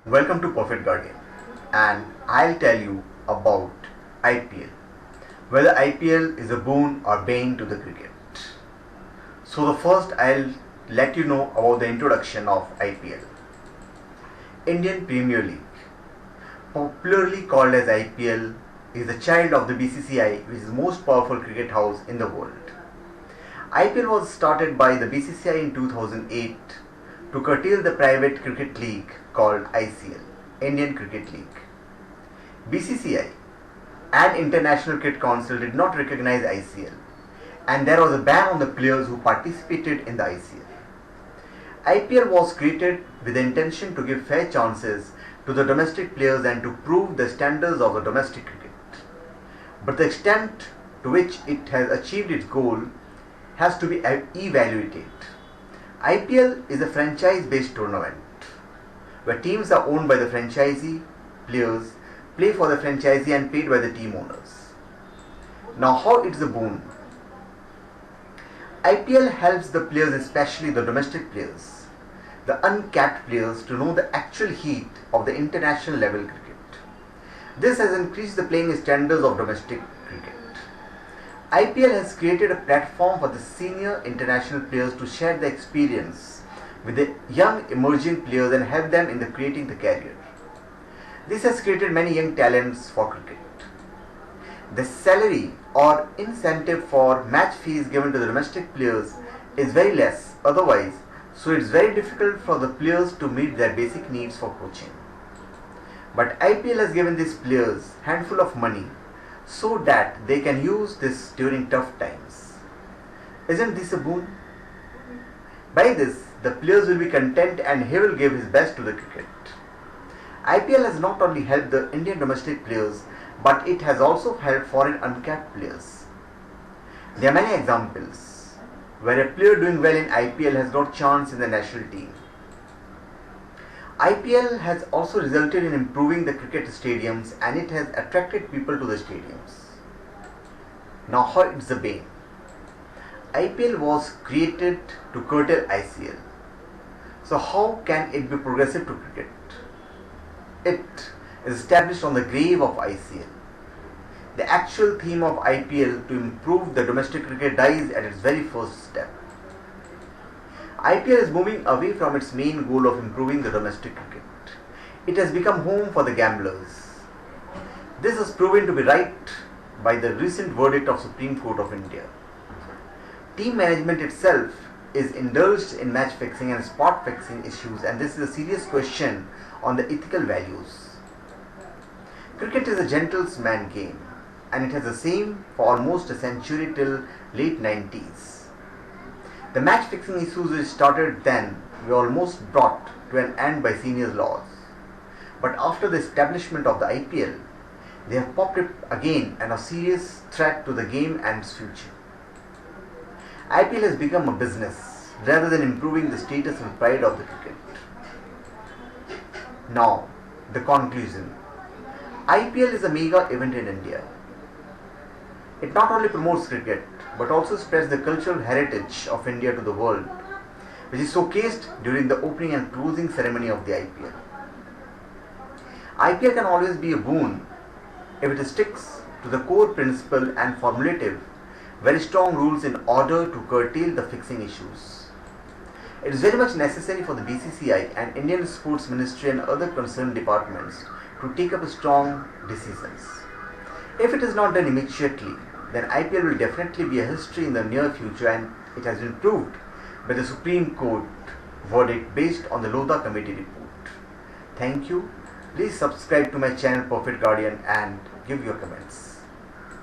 Welcome to Perfect Guardian, and I'll tell you about IPL. Whether IPL is a boon or bane to the cricket. So the first I'll let you know about the introduction of IPL. Indian Premier League, popularly called as IPL, is the child of the BCCI, which is the most powerful cricket house in the world. IPL was started by the BCCI in 2008 to curtail the private cricket league called ICL, Indian Cricket League. BCCI and International Cricket Council did not recognize ICL, and there was a ban on the players who participated in the ICL. IPL was created with the intention to give fair chances to the domestic players and to prove the standards of the domestic cricket. But the extent to which it has achieved its goal has to be evaluated. IPL is a franchise-based tournament where teams are owned by the franchisee, players play for the franchisee and paid by the team owners. Now, how it's a boon? IPL helps the players, especially the domestic players, the uncapped players, to know the actual heat of the international level cricket. This has increased the playing standards of domestic cricket. IPL has created a platform for the senior international players to share their experience with the young emerging players and help them in creating the career. This has created many young talents for cricket. The salary or incentive for match fees given to the domestic players is very less otherwise, so it's very difficult for the players to meet their basic needs for coaching. But IPL has given these players handful of money so that they can use this during tough times. Isn't this a boon? By this, the players will be content and he will give his best to the cricket. IPL has not only helped the Indian domestic players, but it has also helped foreign uncapped players. There are many examples where a player doing well in IPL has got chance in the national team. IPL has also resulted in improving the cricket stadiums and it has attracted people to the stadiums. Now, how it's a bane? IPL was created to curtail ICL. So how can it be progressive to cricket? It is established on the grave of ICL. The actual theme of IPL to improve the domestic cricket dies at its very first step. IPL is moving away from its main goal of improving the domestic cricket. It has become home for the gamblers. This is proven to be right by the recent verdict of Supreme Court of India. Team management itself is indulged in match fixing and spot fixing issues, and this is a serious question on the ethical values. Cricket is a gentleman's game, and it has the same for almost a century till late 90s. The match fixing issues which started then were almost brought to an end by seniors laws. But after the establishment of the IPL, they have popped up again and are a serious threat to the game and its future. IPL has become a business rather than improving the status and pride of the cricket. Now, the conclusion. IPL is a mega event in India. It not only promotes cricket but also spreads the cultural heritage of India to the world, which is showcased during the opening and closing ceremony of the IPL. IPL can always be a boon if it sticks to the core principle and formulative very strong rules in order to curtail the fixing issues. It is very much necessary for the BCCI and Indian Sports Ministry and other concerned departments to take up strong decisions. If it is not done immediately, then IPL will definitely be a history in the near future, and it has been proved by the Supreme Court verdict based on the Lodha Committee report. Thank you. Please subscribe to my channel Perfect Guardian and give your comments.